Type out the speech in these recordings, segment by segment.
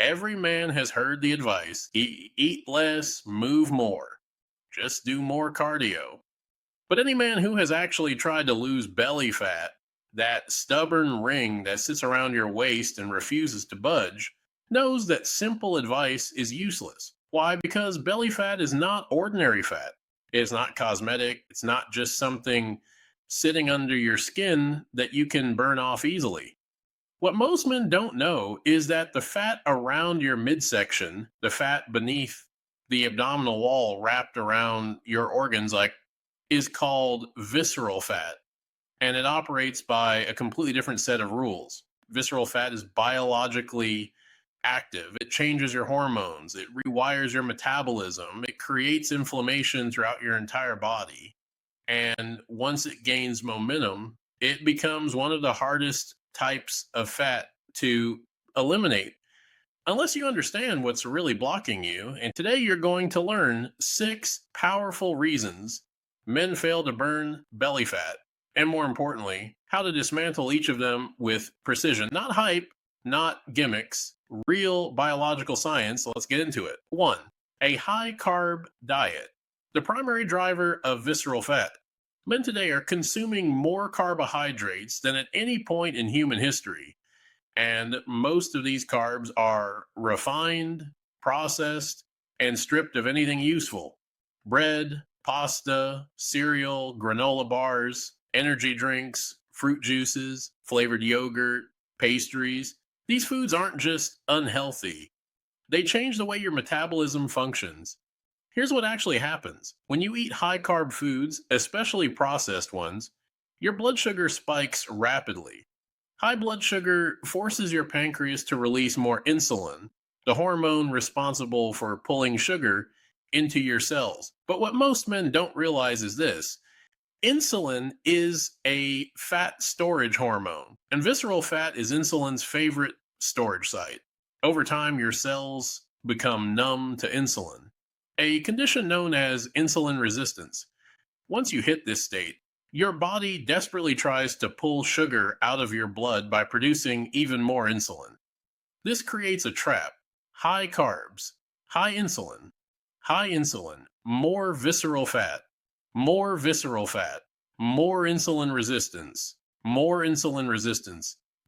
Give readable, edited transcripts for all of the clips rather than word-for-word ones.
Every man has heard the advice eat less, move more, just do more cardio. But any man who has actually tried to lose belly fat, that stubborn ring that sits around your waist and refuses to budge, knows that simple advice is useless. Why? Because belly fat is not ordinary fat. It's not cosmetic. It's not just something sitting under your skin that you can burn off easily. What most men don't know is that the fat around your midsection, the fat beneath the abdominal wall wrapped around your organs, is called visceral fat, and it operates by a completely different set of rules. Visceral fat is biologically active. It changes your hormones, it rewires your metabolism, it creates inflammation throughout your entire body. And once it gains momentum, it becomes one of the hardest types of fat to eliminate unless you understand what's really blocking you. And today you're going to learn 6 powerful reasons men fail to burn belly fat. And more importantly, how to dismantle each of them with precision. Not hype, not gimmicks, real biological science. So let's get into it. 1. A high carb diet. The primary driver of visceral fat. Men today are consuming more carbohydrates than at any point in human history. And most of these carbs are refined, processed, and stripped of anything useful. Bread, pasta, cereal, granola bars, energy drinks, fruit juices, flavored yogurt, pastries. These foods aren't just unhealthy. They change the way your metabolism functions. Here's what actually happens. When you eat high carb foods, especially processed ones, your blood sugar spikes rapidly. High blood sugar forces your pancreas to release more insulin, the hormone responsible for pulling sugar into your cells. But what most men don't realize is this: insulin is a fat storage hormone, and visceral fat is insulin's favorite storage site. Over time, your cells become numb to insulin, a condition known as insulin resistance. Once you hit this state, your body desperately tries to pull sugar out of your blood by producing even more insulin. This creates a trap: high carbs, high insulin, more visceral fat, more visceral fat, more insulin resistance,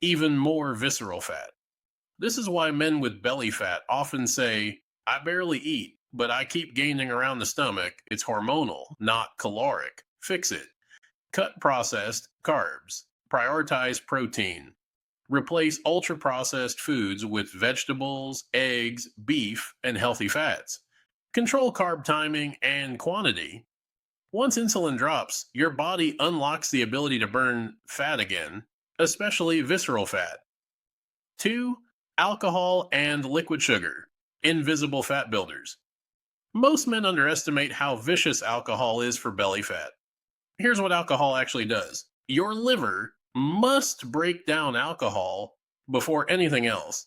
even more visceral fat. This is why men with belly fat often say, I barely eat, but I keep gaining around the stomach. It's hormonal, not caloric. Fix it. Cut processed carbs. Prioritize protein. Replace ultra processed foods with vegetables, eggs, beef, and healthy fats. Control carb timing and quantity. Once insulin drops, your body unlocks the ability to burn fat again, especially visceral fat. 2. Alcohol and liquid sugar. Invisible fat builders. Most men underestimate how vicious alcohol is for belly fat. Here's what alcohol actually does. Your liver must break down alcohol before anything else.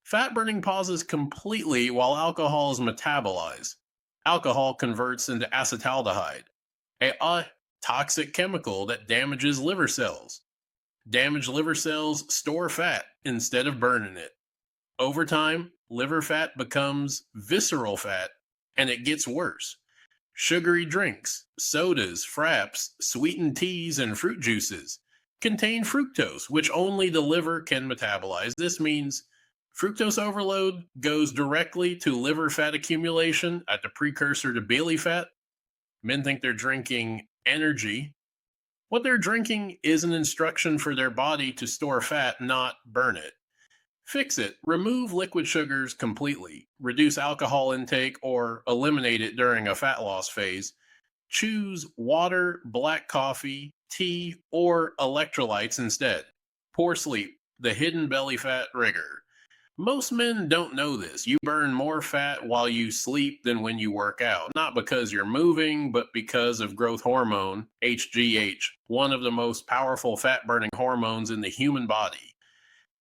Fat burning pauses completely while alcohol is metabolized. Alcohol converts into acetaldehyde, a toxic chemical that damages liver cells. Damaged liver cells store fat instead of burning it. Over time, liver fat becomes visceral fat, and it gets worse. Sugary drinks, sodas, fraps, sweetened teas, and fruit juices contain fructose, which only the liver can metabolize. This means fructose overload goes directly to liver fat accumulation at the precursor to belly fat. Men think they're drinking energy. What they're drinking is an instruction for their body to store fat, not burn it. Fix it. Remove liquid sugars completely. Reduce alcohol intake or eliminate it during a fat loss phase. Choose water, black coffee, tea, or electrolytes instead. Poor sleep, the hidden belly fat rigger. Most men don't know this. You burn more fat while you sleep than when you work out. Not because you're moving, but because of growth hormone, HGH, one of the most powerful fat burning hormones in the human body.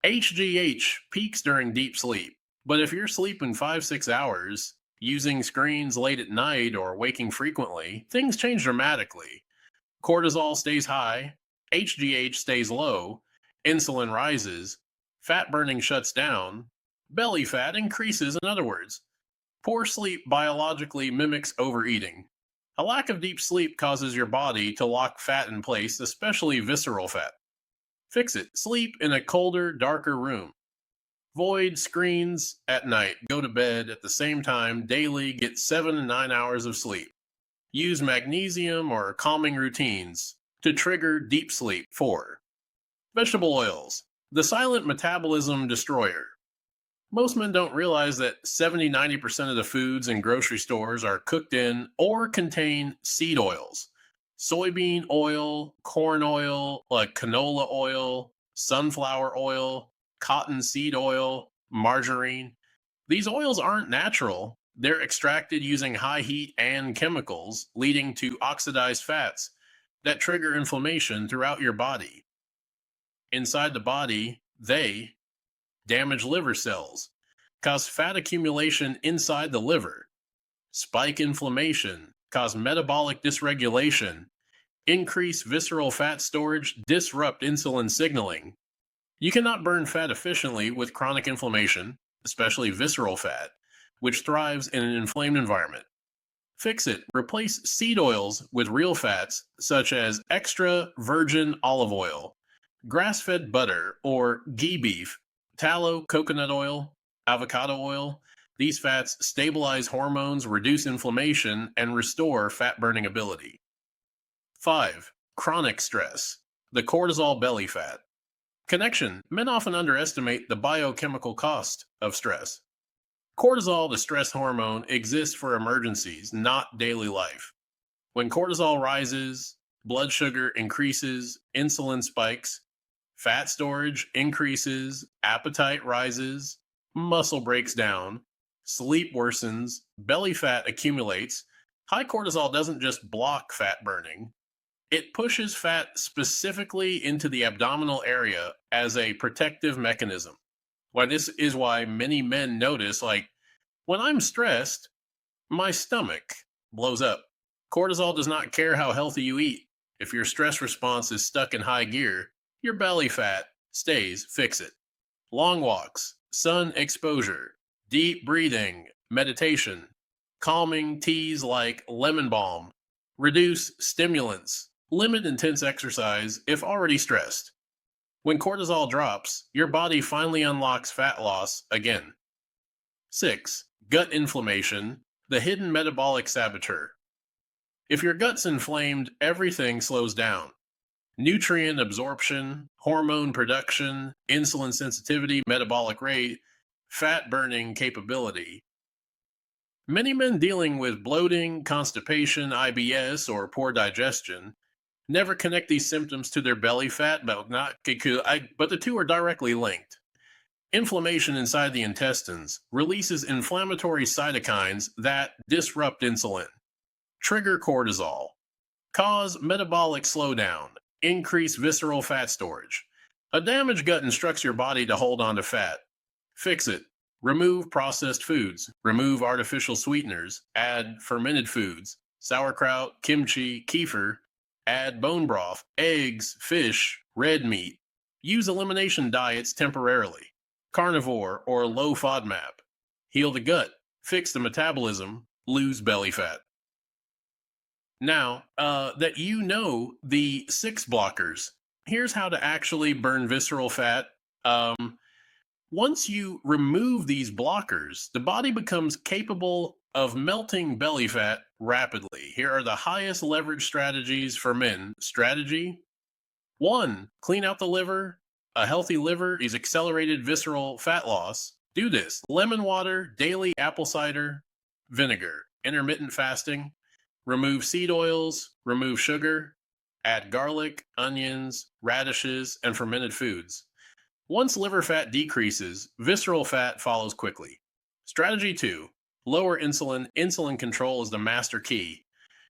HGH peaks during deep sleep, but if you're sleeping 5-6 hours, using screens late at night, or waking frequently, things change dramatically. Cortisol stays high, HGH stays low, insulin rises, fat burning shuts down, Belly fat increases, in other words. Poor sleep biologically mimics overeating. A lack of deep sleep causes your body to lock fat in place, especially visceral fat. Fix it. Sleep in a colder, darker room. Void screens at night. Go to bed at the same time daily. Get 7 to 9 hours of sleep. Use magnesium or calming routines to trigger deep sleep. 4. Vegetable oils. The silent metabolism destroyer. Most men don't realize that 70-90% of the foods in grocery stores are cooked in or contain seed oils. Soybean oil, corn oil, like canola oil, sunflower oil, cottonseed oil, margarine. These oils aren't natural. They're extracted using high heat and chemicals, leading to oxidized fats that trigger inflammation throughout your body. Inside the body, they damage liver cells, cause fat accumulation inside the liver, spike inflammation, cause metabolic dysregulation, increase visceral fat storage, disrupt insulin signaling. You cannot burn fat efficiently with chronic inflammation, especially visceral fat, which thrives in an inflamed environment. Fix it. Replace seed oils with real fats such as extra virgin olive oil, grass-fed butter or ghee beef, tallow, coconut oil, avocado oil. These fats stabilize hormones, reduce inflammation, and restore fat-burning ability. 5. Chronic stress. The cortisol belly fat. Connection. Men often underestimate the biochemical cost of stress. Cortisol, the stress hormone, exists for emergencies, not daily life. When cortisol rises, blood sugar increases, insulin spikes, fat storage increases, appetite rises, muscle breaks down, sleep worsens, belly fat accumulates. High cortisol doesn't just block fat burning, it pushes fat specifically into the abdominal area as a protective mechanism. This is why many men notice, like, when I'm stressed, my stomach blows up. Cortisol does not care how healthy you eat. If your stress response is stuck in high gear, your belly fat stays. Fix it. Long walks, sun exposure, deep breathing, meditation, calming teas like lemon balm, reduce stimulants, limit intense exercise if already stressed. When cortisol drops, your body finally unlocks fat loss again. 6. Gut inflammation, the hidden metabolic saboteur. If your gut's inflamed, everything slows down. Nutrient absorption, hormone production, insulin sensitivity, metabolic rate, fat burning capability. Many men dealing with bloating, constipation, IBS, or poor digestion never connect these symptoms to their belly fat, but the two are directly linked. Inflammation inside the intestines releases inflammatory cytokines that disrupt insulin, trigger cortisol, cause metabolic slowdown, increase visceral fat storage. A damaged gut instructs your body to hold on to fat. Fix it. Remove processed foods. Remove artificial sweeteners. Add fermented foods. Sauerkraut, kimchi, kefir. Add bone broth, eggs, fish, red meat. Use elimination diets temporarily. Carnivore or low FODMAP. Heal the gut. Fix the metabolism. Lose belly fat. Now, that you know the 6 blockers, here's how to actually burn visceral fat. Once you remove these blockers, the body becomes capable of melting belly fat rapidly. Here are the highest leverage strategies for men. Strategy 1, clean out the liver. A healthy liver is accelerated visceral fat loss. Do this. Lemon water, daily apple cider, vinegar, intermittent fasting. Remove seed oils, remove sugar, add garlic, onions, radishes, and fermented foods. Once liver fat decreases, visceral fat follows quickly. Strategy 2. Lower insulin. Insulin control is the master key.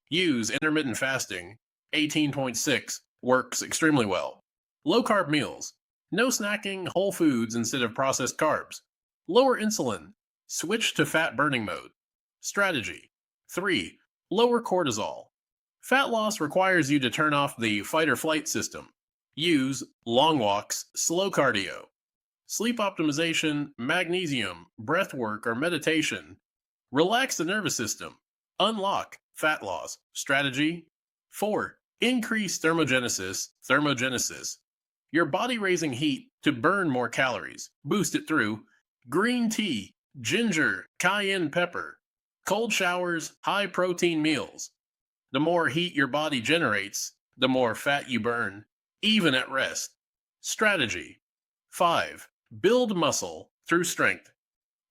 Use intermittent fasting. 18.6 works extremely well. Low carb meals. No snacking, whole foods instead of processed carbs. Lower insulin. Switch to fat burning mode. Strategy 3. Lower cortisol. Fat loss requires you to turn off the fight or flight system. Use long walks, slow cardio. sleep optimization, magnesium, breath work, or meditation. Relax the nervous system. Unlock fat loss. Strategy 4. Increase thermogenesis. Thermogenesis. Your body raising heat to burn more calories. Boost it through green tea, ginger, cayenne pepper, cold showers, high protein meals. The more heat your body generates, the more fat you burn, even at rest. Strategy 5. Build muscle through strength.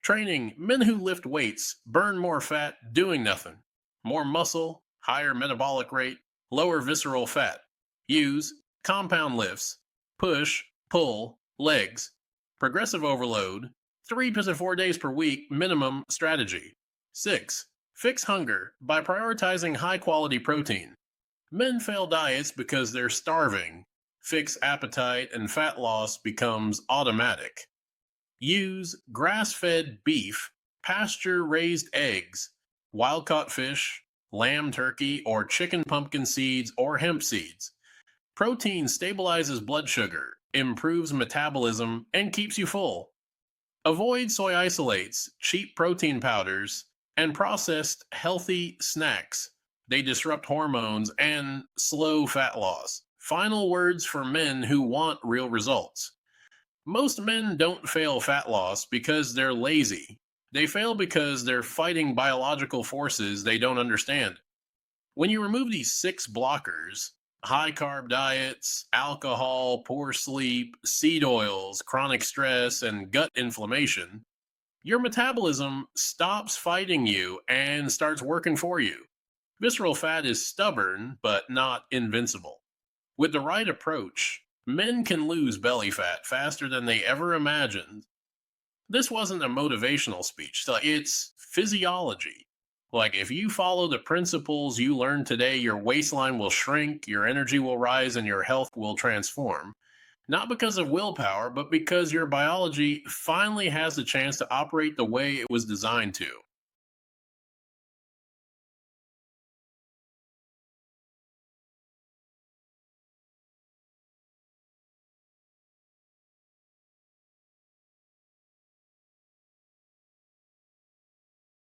Training, men who lift weights burn more fat doing nothing. More muscle, higher metabolic rate, lower visceral fat. Use compound lifts, push, pull, legs, progressive overload, 3 to 4 days per week minimum strategy. 6. Fix hunger by prioritizing high quality protein. Men fail diets because they're starving. Fix appetite and fat loss becomes automatic. Use grass-fed beef, pasture-raised eggs, wild-caught fish, lamb turkey, or chicken pumpkin seeds or hemp seeds. Protein stabilizes blood sugar, improves metabolism, and keeps you full. Avoid soy isolates, cheap protein powders, and processed healthy snacks. They disrupt hormones and slow fat loss. Final words for men who want real results. Most men don't fail fat loss because they're lazy. They fail because they're fighting biological forces they don't understand. When you remove these 6 blockers, high carb diets, alcohol, poor sleep, seed oils, chronic stress, and gut inflammation, your metabolism stops fighting you and starts working for you. Visceral fat is stubborn, but not invincible. With the right approach, men can lose belly fat faster than they ever imagined. This wasn't a motivational speech, so it's physiology. Like, if you follow the principles you learned today, your waistline will shrink, your energy will rise, and your health will transform. Not because of willpower, but because your biology finally has the chance to operate the way it was designed to.